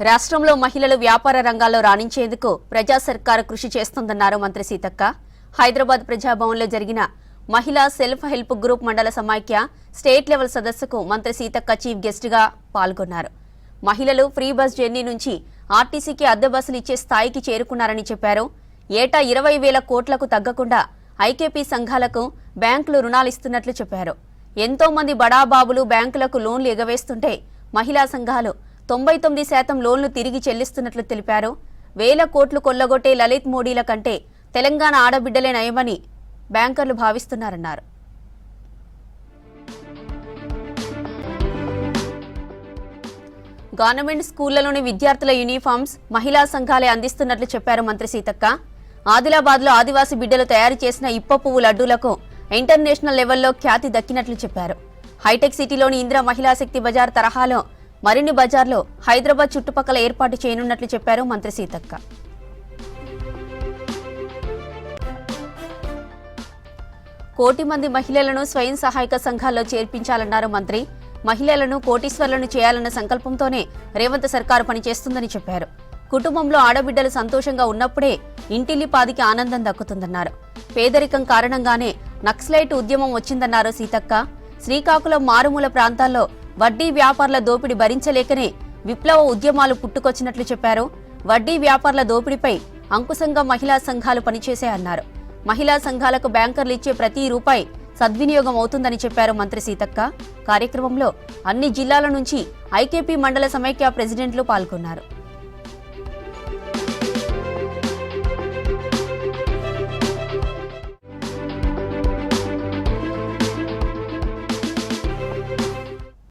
రాష్ట్రంలో మహిళలు వ్యాపార రంగాల్లో రాణించేందుకు ప్రజా సర్కార్ కృషి చేస్తుందన్నారు మంత్రి సీతక్క. హైదరాబాద్ ప్రజాభవన్లో జరిగిన మహిళా సెల్ఫ్ హెల్ప్ గ్రూప్ మండల సమాఖ్య స్టేట్ లెవెల్ సదస్సుకు మంత్రి సీతక్క చీఫ్ గెస్ట్ గా పాల్గొన్నారు. మహిళలు ఫ్రీ బస్ జర్నీ నుంచి ఆర్టీసీకి అద్దె బస్సులు ఇచ్చే స్థాయికి చేరుకున్నారని చెప్పారు. ఏటా 20,000 కోట్లకు తగ్గకుండా ఐకేపీ సంఘాలకు బ్యాంకులు రుణాలిస్తున్నట్లు చెప్పారు. ఎంతో మంది బడాబాబులు బ్యాంకులకు లోన్లు ఎగవేస్తుంటే మహిళా సంఘాలు 99% లోన్లు తిరిగి చెల్లిస్తున్నట్లు తెలిపారు. 1,000 కోట్లు కొల్లగొట్టే లలిత్ మోడీల కంటే తెలంగాణ ఆడబిడ్డలే నయమని బ్యాంకర్లు భావిస్తున్నారన్నారు. గవర్నమెంట్ స్కూళ్లలోని విద్యార్థుల యూనిఫామ్స్ మహిళా సంఘాలే అందిస్తున్నట్లు చెప్పారు మంత్రి సీతక్క. ఆదిలాబాద్లో ఆదివాసీ బిడ్డలు తయారు చేసిన ఇప్ప పువ్వు లడ్డూలకు ఇంటర్నేషనల్ లెవెల్లో ఖ్యాతి దక్కినట్లు చెప్పారు. హైటెక్ సిటీలోని ఇందిరా మహిళా శక్తి బజార్ తరహాలో మరిన్ని బజార్లో హైదరాబాద్ చుట్టుపక్కల ఏర్పాటు చేయనున్నట్లు చెప్పారు మంత్రి సీతక్క. కోటి మంది మహిళలను స్వయం సహాయక సంఘాల్లో చేర్పించాలన్నారు మంత్రి. మహిళలను కోటీశ్వర్లను చేయాలన్న సంకల్పంతోనే రేవంత్ సర్కారు పనిచేస్తుందని చెప్పారు. కుటుంబంలో ఆడబిడ్డలు సంతోషంగా ఉన్నప్పుడే ఇంటిల్లిపాదికి ఆనందం దక్కుతుందన్నారు. పేదరికం కారణంగానే నక్సలైట్ ఉద్యమం వచ్చిందన్నారు సీతక్క. శ్రీకాకుళం మారుమూల ప్రాంతాల్లో వడ్డీ వ్యాపారుల దోపిడీ భరించలేకనే విప్లవ ఉద్యమాలు పుట్టుకొచ్చినట్లు చెప్పారు. వడ్డీ వ్యాపారుల దోపిడీపై అంకుశంగా మహిళా సంఘాలు పనిచేశాయన్నారు. మహిళా సంఘాలకు బ్యాంకర్లు ఇచ్చే ప్రతి రూపాయి సద్వినియోగం అవుతుందని చెప్పారు మంత్రి సీతక్క. కార్యక్రమంలో అన్ని జిల్లాల నుంచి ఐకేపీ మండల సమైక్య ప్రెసిడెంట్లు పాల్గొన్నారు.